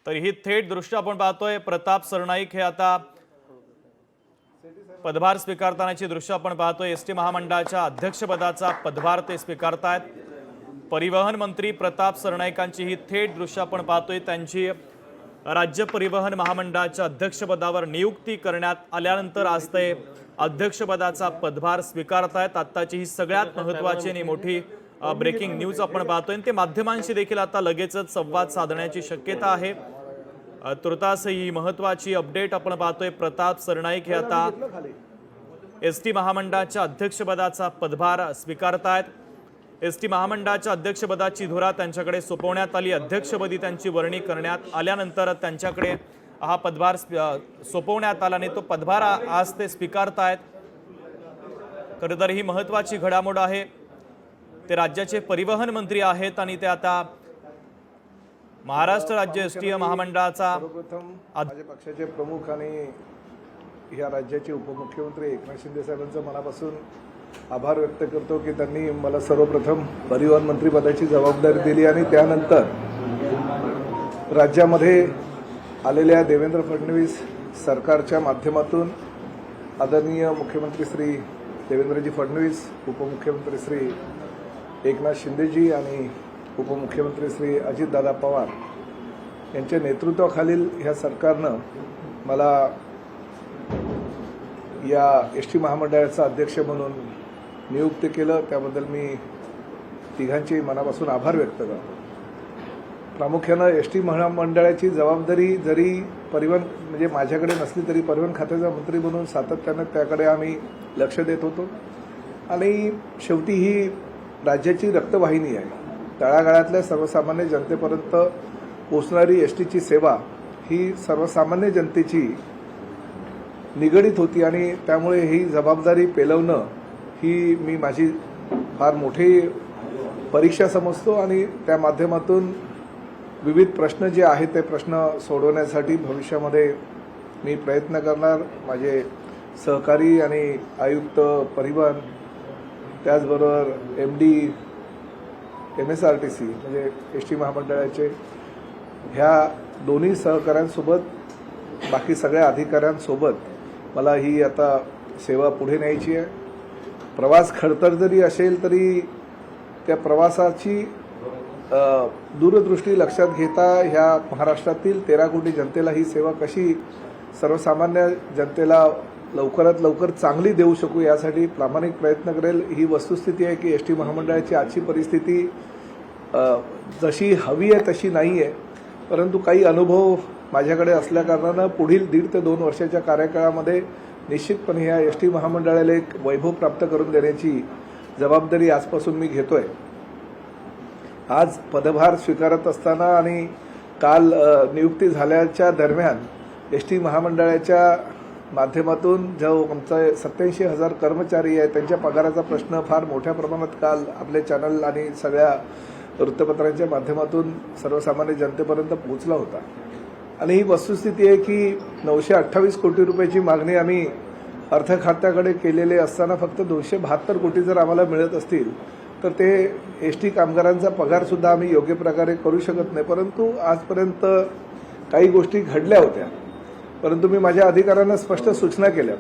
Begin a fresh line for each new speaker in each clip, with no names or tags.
तर ही थेट दृश्य आपण पाहतोय प्रताप सरनाईक हे आता पदभार स्वीकारतानाची दृश्य आपण पाहतोय। एसटी महामंडळाच्या अध्यक्षपदाचा पदभार ते स्वीकारतायत। परिवहन मंत्री प्रताप सरनाईकांची ही थेट दृश्य आपण पाहतोय। त्यांची राज्य परिवहन महामंडळाच्या अध्यक्षपदावर नियुक्ती करण्यात आल्यानंतर आज ते अध्यक्षपदाचा पदभार स्वीकारतायत। आत्ताची ही सगळ्यात महत्त्वाची आणि मोठी ब्रेकिंग न्यूज आपण पाहतोय। ते माध्यमांशी देखील आता लगेचच संवाद साधण्याची शक्यता आहे। तुर्तास ही महत्त्वाची अपडेट आपण पाहतोय। प्रताप सरनाईक हे आता एसटी महामंडळाच्या अध्यक्षपदाचा पदभार स्वीकारतायत। एसटी महामंडळाच्या अध्यक्षपदाची धुरा त्यांच्याकडे सोपवण्यात आली। अध्यक्षपदी त्यांची वर्णी करण्यात आल्यानंतर त्यांच्याकडे हा पदभार सोपवण्यात आला आणि तो पदभार आज ते स्वीकारतायत। खरं तर ही महत्त्वाची घडामोड आहे। ते राज्याचे परिवहन मंत्री आहेत आणि ते आता महाराष्ट्र राज्य एसटी महामंडळाचा
माझ्या पक्षाचे प्रमुख आणि या राज्याचे उपमुख्यमंत्री एकनाथ शिंदे साहेबांचं मनापासून आभार व्यक्त करतो की त्यांनी मला सर्वप्रथम परिवहन मंत्रिपदाची जबाबदारी दिली आणि त्यानंतर राज्यामध्ये आलेल्या देवेंद्र फडणवीस सरकारच्या माध्यमातून आदरणीय मुख्यमंत्री श्री देवेंद्रजी फडणवीस, उपमुख्यमंत्री श्री एकनाथ शिंदेजी आणि उपमुख्यमंत्री श्री अजितदादा पवार यांच्या नेतृत्वाखालील ह्या सरकारनं मला या एसटी महामंडळाचा अध्यक्ष म्हणून नियुक्त केलं। त्याबद्दल मी तिघांचे मनापासून आभार व्यक्त करतो। प्रामुख्यानं एसटी महामंडळाची जबाबदारी जरी परिवहन म्हणजे माझ्याकडे नसली तरी परिवहन खात्याचा मंत्री म्हणून सातत्यानं त्याकडे आम्ही लक्ष देत होतो आणि शेवटी ही राज्याची रक्तवाहिनी आहे। तळागाळातल्या सर्वसामान्य जनतेपर्यंत पोचणारी एसटीची सेवा ही सर्वसामान्य जनतेची निगडीत होती आणि त्यामुळे ही जबाबदारी पेलवणं ही मी माझी फार मोठी परीक्षा समजतो आणि त्या माध्यमातून विविध प्रश्न जे आहेत ते प्रश्न सोडवण्यासाठी भविष्यामध्ये मी प्रयत्न करणार। माझे सहकारी आणि आयुक्त परिवहन, त्याचबरोबर MD MSRTC म्हणजे एसटी महामंडळाचे ह्या दोन्ही सहकाऱ्यांसोबत बाकी सगळ्या अधिकाऱ्यांसोबत मला ही आता सेवा पुढे न्यायची आहे। प्रवास खडतर जरी असेल तरी त्या प्रवासाची दूरदृष्टी लक्षात घेता ह्या महाराष्ट्रातील 13 कोटी जनतेला ही सेवा कशी सर्वसामान्य जनतेला लवकरात लवकर चांगली देऊ शकू यासाठी प्रामाणिक प्रयत्न करेल। ही वस्तुस्थिती आहे की एसटी महामंडळाची आजची परिस्थिती जशी हवी आहे तशी नाही आहे, परंतु काही अनुभव माझ्याकडे असल्याकारणानं पुढील 1.5 ते 2 वर्षाच्या कार्यकाळामध्ये निश्चितपणे या एसटी महामंडळाला एक वैभव प्राप्त करून देण्याची जबाबदारी आजपासून मी घेतोय। आज पदभार स्वीकारत असताना आणि काल नियुक्ती झाल्याच्या दरम्यान एसटी महामंडळाच्या माध्यमातून जो आमचा 87,000 कर्मचारी आहेत त्यांच्या पगाराचा प्रश्न फार मोठ्या प्रमाणात काल आपले चॅनल आणि सगळ्या वृत्तपत्रांच्या माध्यमातून सर्वसामान्य जनतेपर्यंत पोहोचला होता आणि ही वस्तुस्थिती आहे की 928 कोटी रुपयाची मागणी आम्ही अर्थ खात्याकडे केलेले असताना फक्त 272 कोटी जर आम्हाला मिळत असतील तर ते एसटी कामगारांचा पगारसुद्धा आम्ही योग्य प्रकारे करू शकत नाही। परंतु आजपर्यंत काही गोष्टी घडल्या होत्या, परंतु मी माझ्या अधिकाऱ्यांना स्पष्ट सूचना केल्या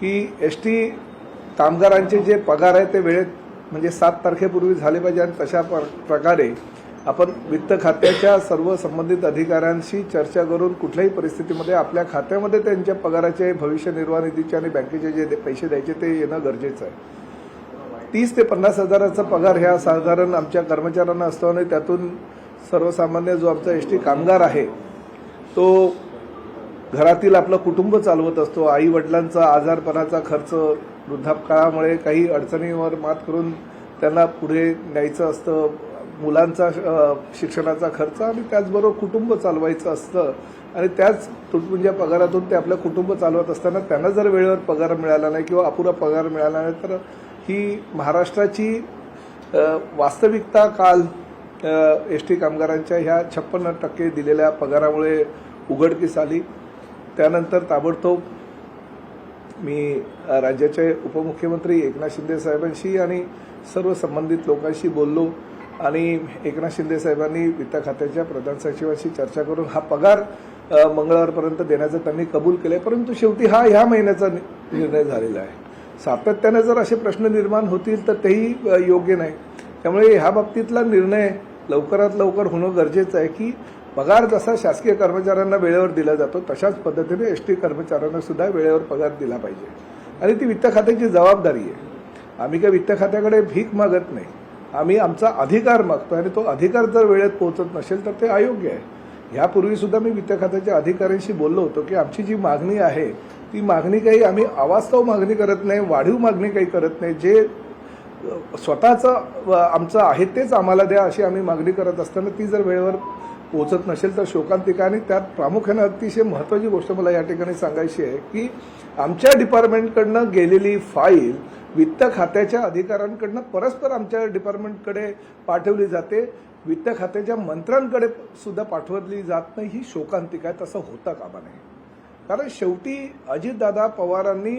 की एसटी कामगारांचे जे पगार आहे ते वेळेत म्हणजे 7 तारखेपूर्वी झाले पाहिजे आणि तशा प्रकारे आपण वित्त खात्याच्या सर्व संबंधित अधिकाऱ्यांशी चर्चा करून कुठल्याही परिस्थितीमध्ये आपल्या खात्यामध्ये त्यांच्या पगाराचे भविष्य निर्वाह निधीचे आणि बँकेचे जे पैसे द्यायचे ते येणं गरजेचं आहे। 30 ते 50 हजाराचा पगार ह्या साधारण आमच्या कर्मचाऱ्यांना असतो आणि त्यातून सर्वसामान्य जो आमचा एसटी कामगार आहे तो घरातील आपलं कुटुंब चालवत असतो। आई वडिलांचा आजारपणाचा खर्च, वृद्धापकाळामुळे काही अडचणींवर मात करून त्यांना पुढे न्यायचं असतं, मुलांचा शिक्षणाचा खर्च आणि त्याचबरोबर कुटुंब चालवायचं असतं आणि त्याच तुटपुंज्या पगारातून ते आपलं कुटुंब चालवत असताना त्यांना जर वेळेवर पगार मिळाला नाही किंवा अपुरा पगार मिळाला नाही तर ही महाराष्ट्राची वास्तविकता काल एसटी कामगारांच्या ह्या 56% दिलेल्या पगारामुळे उघडकीस आली। त्यानंतर ताबडतोब मी राज्याचे उपमुख्यमंत्री एकनाथ शिंदे साहेबांशी आणि सर्व संबंधित लोकांशी बोललो आणि एकनाथ शिंदे साहेबांनी वित्त खात्याच्या प्रधान सचिवांशी चर्चा करून हा पगार मंगळवारपर्यंत देण्याचं त्यांनी कबूल केलंय, परंतु शेवटी हा ह्या महिन्याचा निर्णय झालेला आहे. सातत्याने जर असे प्रश्न निर्माण होतील तर तेही योग्य नाही. त्यामुळे ह्या बाबतीतला निर्णय लवकरात लवकर होणं गरजेचं आहे की पगार जसा शासकीय कर्मचाऱ्यांना वेळेवर दिला जातो तशाच पद्धतीने एसटी कर्मचाऱ्यांना सुद्धा वेळेवर पगार दिला पाहिजे. आणि ती वित्त खात्याची जबाबदारी आहे. आम्ही काही वित्त खात्याकडे भीक मागत नाही, आम्ही आमचा अधिकार मागतो आणि तो अधिकार जर वेळेत पोहोचत नसेल तर ते अयोग्य आहे. ह्यापूर्वी सुद्धा मी वित्त खात्याच्या अधिकाऱ्यांशी बोललो होतो की आमची जी मागणी आहे ती मागणी काही आम्ही अवास्तव मागणी करत नाही, वाढीव मागणी काही करत नाही. जे स्वतःचं आमचं आहे तेच आम्हाला द्या अशी आम्ही मागणी करत असताना ती जर वेळेवर पोहोचत नसेल तर शोकांतिका. आणि त्यात प्रामुख्याने अतिशय महत्त्वाची गोष्ट मला या ठिकाणी सांगायची आहे की आमच्या डिपार्टमेंटकडनं गेलेली फाईल वित्त खात्याच्या अधिकाऱ्यांकडनं परस्पर आमच्या डिपार्टमेंटकडे पाठवली जाते, वित्त खात्याच्या मंत्र्यांकडे सुद्धा पाठवली जात नाही. ही शोकांतिका आहे. तसं होता कामा नये. कारण शेवटी अजितदादा पवारांनी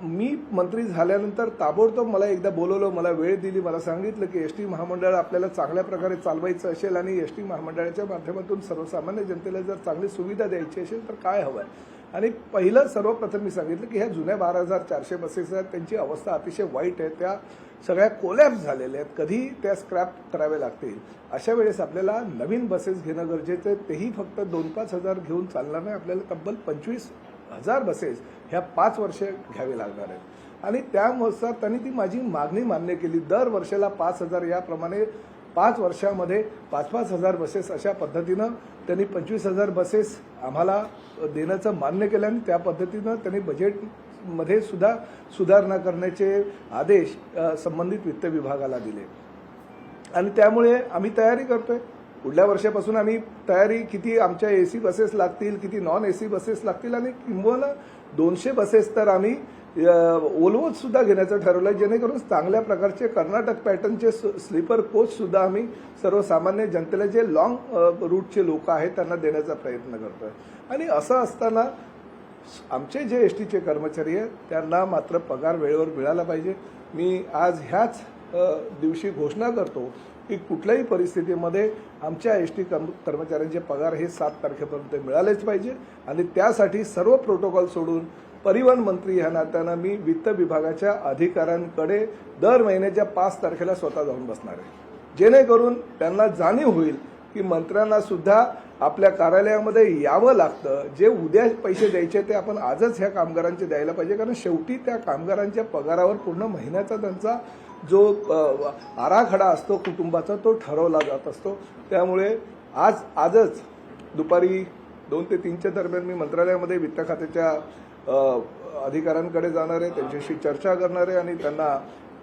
मी मंत्री झाल्यानंतर ताबडतोब मला एकदा बोलवलं, मला वेळ दिली, मला सांगितलं की एसटी महामंडळ आपल्याला चांगल्या प्रकारे चालवायचं असेल आणि एसटी महामंडळाच्या माध्यमातून सर्वसामान्य जनतेला जर चांगली सुविधा द्यायची असेल तर काय हवं आहे. आणि पहिलं सर्वप्रथम मी सांगितलं की ह्या जुन्या 12,400 बसेस आहेत, त्यांची अवस्था अतिशय वाईट आहे, त्या सगळ्या कोलॅप्स झालेल्या आहेत, कधी त्या स्क्रॅप कराव्या लागतील. अशा वेळेस आपल्याला नवीन बसेस घेणं गरजेचं आहे. तेही फक्त 2-5 हजार घेऊन चालणार नाही, आपल्याला तब्बल 25,000 बसेस ह्या 5 वर्षे घ्यावे लागणार आहेत. आणि त्यानुसार त्यांनी ती माझी मागणी मान्य केली. दर वर्षाला 5,000 याप्रमाणे 5 वर्षामध्ये 5-5 हजार बसेस अशा पद्धतीनं त्यांनी 25,000 बसेस आम्हाला देण्याचं मान्य केलं आणि त्या पद्धतीनं त्यांनी बजेटमध्ये सुद्धा सुधारणा करण्याचे आदेश संबंधित वित्त विभागाला दिले. आणि त्यामुळे आम्ही तयारी करतोय. पुढल्या वर्षापासून आम्ही तयारी किती आमच्या एसी बसेस लागतील, किती नॉन एसी बसेस लागतील आणि किंबहुना 200 बसेस तर आम्ही ओलवत सुद्धा घेण्याचं ठरवलं आहे, जेणेकरून चांगल्या प्रकारचे कर्नाटक पॅटर्नचे स्लीपर कोच सुद्धा आम्ही सर्वसामान्य जनतेला जे लॉंग रूटचे लोक आहेत त्यांना देण्याचा प्रयत्न करतोय. आणि असं असताना आमचे जे एसटीचे कर्मचारी आहेत त्यांना मात्र पगार वेळेवर मिळाला पाहिजे. मी आज ह्याच दिवशी घोषणा करतो की कुठल्याही परिस्थितीमध्ये आमच्या एसटी कर्मचाऱ्यांचे पगार हे 7 तारखेपर्यंत मिळालेच पाहिजे. आणि त्यासाठी सर्व प्रोटोकॉल सोडून परिवहन मंत्री ह्या नात्यानं मी वित्त विभागाच्या अधिकाऱ्यांकडे दर महिन्याच्या 5 तारखेला स्वतः जाऊन बसणार आहे, जेणेकरून त्यांना जाणीव होईल की मंत्र्यांना सुद्धा आपल्या कार्यालयामध्ये यावं लागतं. जे उद्या पैसे द्यायचे ते आपण आजच ह्या कामगारांचे द्यायला पाहिजे, कारण शेवटी त्या कामगारांच्या पगारावर पूर्ण महिन्याचा त्यांचा जो आराखडा असतो कुटुंबाचा तो ठरवला जात असतो. त्यामुळे आजच दुपारी 2 ते 3च्या दरम्यान मी मंत्रालयामध्ये वित्त खात्याच्या अधिकाऱ्यांकडे जाणार आहे, त्यांच्याशी चर्चा करणार आहे आणि त्यांना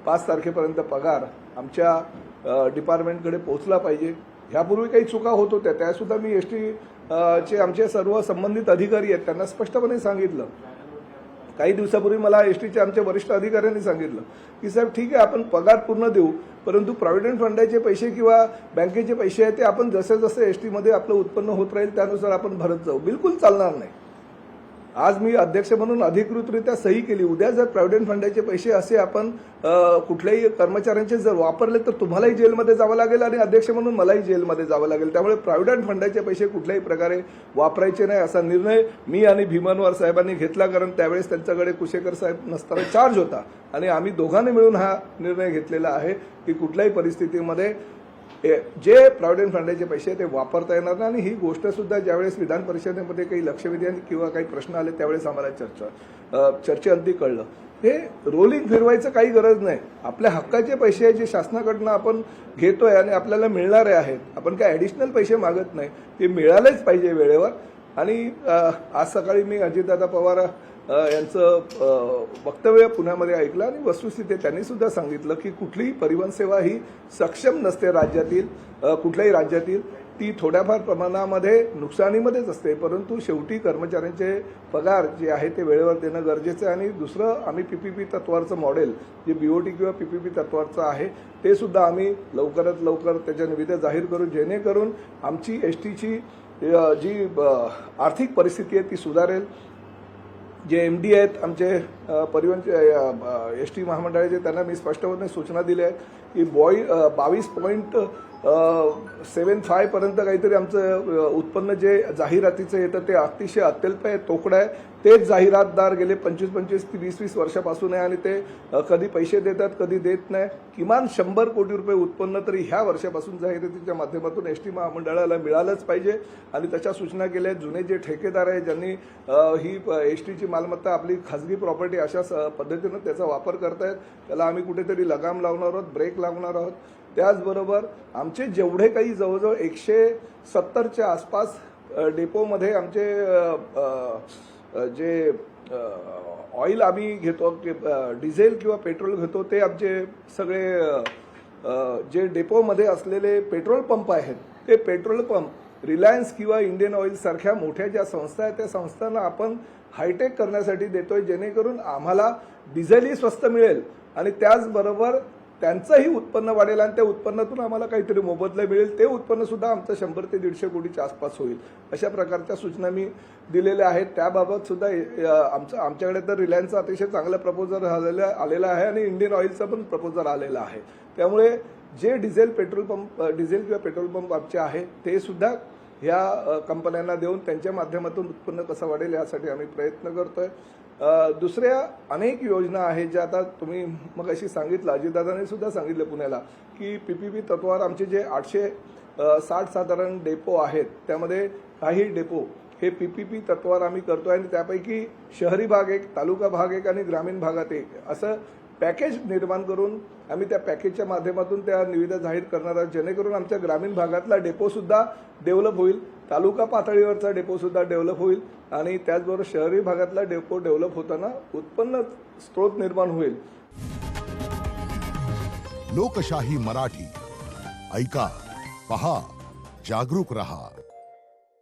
5 तारखेपर्यंत पगार आमच्या डिपार्टमेंटकडे पोहोचला पाहिजे. ह्यापूर्वी काही चुका होत होत्या, त्यासुद्धा मी एसटी चे आमचे सर्व संबंधित अधिकारी आहेत त्यांना स्पष्टपणे सांगितलं. काही दिवसापूर्वी मला एसटीच्या आमच्या वरिष्ठ अधिकाऱ्यांनी सांगितलं की साहेब ठीक आहे आपण पगार पूर्ण देऊ, परंतु प्रॉव्हिडंट फंडाचे पैसे किंवा बँकेचे पैसे आहेत ते आपण जसे जसे एसटीमध्ये आपलं उत्पन्न होत राहील त्यानुसार आपण भरत जाऊ. बिलकुल चालणार नाही. आज मी अध्यक्ष म्हणून अधिकृतरित्या सही केली. उद्या जर प्रॉव्हिडंट फंडाचे पैसे असे आपण कुठल्याही कर्मचाऱ्यांचे जर वापरले तर तुम्हालाही जेलमध्ये जावं लागेल आणि अध्यक्ष म्हणून मलाही जेलमध्ये जावं लागेल. त्यामुळे प्रॉव्हिडंट फंडाचे पैसे कुठल्याही प्रकारे वापरायचे नाही असा निर्णय मी आणि भीमनवार साहेबांनी घेतला, कारण त्यावेळेस त्यांच्याकडे कुशेकर साहेब नसताना चार्ज होता आणि आम्ही दोघांनी मिळून हा निर्णय घेतलेला आहे की कुठल्याही परिस्थितीमध्ये जे प्रॉव्हिडंट फंडाचे पैसे ते वापरता येणार नाही. आणि ही गोष्ट सुद्धा ज्यावेळेस विधान परिषदेमध्ये काही लक्षवेधी किंवा काही प्रश्न आले त्यावेळेस आम्हाला चर्चेअंती कळलं. हे रोलिंग फिरवायचं काही गरज नाही. आपल्या हक्काचे पैसे जे शासनाकडनं आपण घेतोय आणि आपल्याला मिळणारे आहेत, आपण काय ॲडिशनल पैसे मागत नाही, ते मिळालेच पाहिजे वेळेवर. आणि आज सकाळी मी अजितदादा पवार यांचं वक्तव्य पुण्यामध्ये ऐकलं आणि वस्तुस्थिती त्यांनी सुद्धा सांगितलं की कुठलीही परिवहन सेवा ही सक्षम नसते राज्यातील, कुठल्याही राज्यातील. ती थोड्याफार प्रमाणामध्ये नुकसानीमध्येच असते, परंतु शेवटी कर्मचाऱ्यांचे पगार जे आहे ते वेळेवर देणं गरजेचं आहे. आणि दुसरं आम्ही पीपीपी तत्वाचं मॉडेल जे बीओटी किंवा पीपीपी तत्वाचं आहे ते सुद्धा आम्ही लवकरात लवकर त्याच्या निविदा जाहीर करू, जेणेकरून आमची एसटीची जी आर्थिक परिस्थिती आहे ती सुधारेल. जे एमडी आहेत आमचे परिवहन एसटी महामंडळाचे त्यांना मी स्पष्टपणे सूचना दिल्या आहेत की 22 7.5 पर्यंत काहीतरी आमचं उत्पन्न जे जाहिरातीचं येतं ते अतिशय अत्यल्प आहे, तोकडं आहे. तेच जाहिरातदार गेले 25 ते 20 वर्षापासून आहे आणि ते कधी पैसे देतात कधी देत नाही. किमान 100 कोटी रुपये उत्पन्न तरी ह्या वर्षापासून जाहिरातीच्या माध्यमातून एसटी महामंडळाला मिळालंच पाहिजे आणि त्याच्या सूचना केल्या. जुने जे ठेकेदार आहे ज्यांनी ही एसटीची मालमत्ता आपली खाजगी प्रॉपर्टी अशा पद्धतीनं त्याचा वापर करतायत त्याला आम्ही कुठेतरी लगाम लावणार आहोत, ब्रेक लावणार आहोत. त्याचबरोबर आमचे जेवढे काही जवळजवळ 170च्या आसपास डेपोमध्ये आमचे जे ऑइल आम्ही घेतो डिझेल किंवा पेट्रोल घेतो ते आमचे सगळे जे डेपोमध्ये असलेले पेट्रोल पंप आहेत ते पेट्रोल पंप रिलायन्स किंवा इंडियन ऑइल सारख्या मोठ्या ज्या संस्था आहेत त्या संस्थांना आपण हायटेक करण्यासाठी देतोय, जेणेकरून आम्हाला डिझेलही स्वस्त मिळेल आणि त्याचबरोबर त्यांचंही उत्पन्न वाढेल आणि त्या उत्पन्नातून आम्हाला काहीतरी मोबदला मिळेल. ते उत्पन्न सुद्धा आमचं 100 ते 150 कोटीच्या आसपास होईल. अशा प्रकारच्या सूचना मी दिलेल्या आहेत. त्याबाबत सुद्धा आमच्याकडे तर रिलायन्सचा अतिशय चांगला प्रपोजल आलेला आहे आणि इंडियन ऑइलचा पण प्रपोजल आलेला आहे. त्यामुळे जे डिझेल किंवा पेट्रोल पंप आमचे आहे ते सुद्धा ह्या कंपन्यांना देऊन त्यांच्या माध्यमातून उत्पन्न कसं वाढेल यासाठी आम्ही प्रयत्न करतोय. दुसऱ्या अनेक योजना आहेत ज्या आता तुम्ही मग अशी सांगितलं, अजितदादांनी सुद्धा सांगितलं पुण्याला की PPP तत्वावर आमचे जे 860 साधारण डेपो आहेत त्यामध्ये काही डेपो हे PPP तत्वावर आम्ही करतोय आणि त्यापैकी शहरी भाग एक, तालुका भाग एक आणि ग्रामीण भागात एक असं पॅकेज निर्माण करून आम्ही त्या पॅकेजच्या माध्यमातून त्या निविदा जाहीर करणार आहोत, जेणेकरून आमच्या ग्रामीण भागातला डेपो सुद्धा डेव्हलप होईल, तालुका पातळीवरचा डेपो सुद्धा डेव्हलप होईल आणि त्याचबरोबर शहरी भागातला डेपो डेव्हलप होताना उत्पन्न स्रोत निर्माण होईल.
लोकशाही मराठी ऐका, पहा, जागरूक रहा.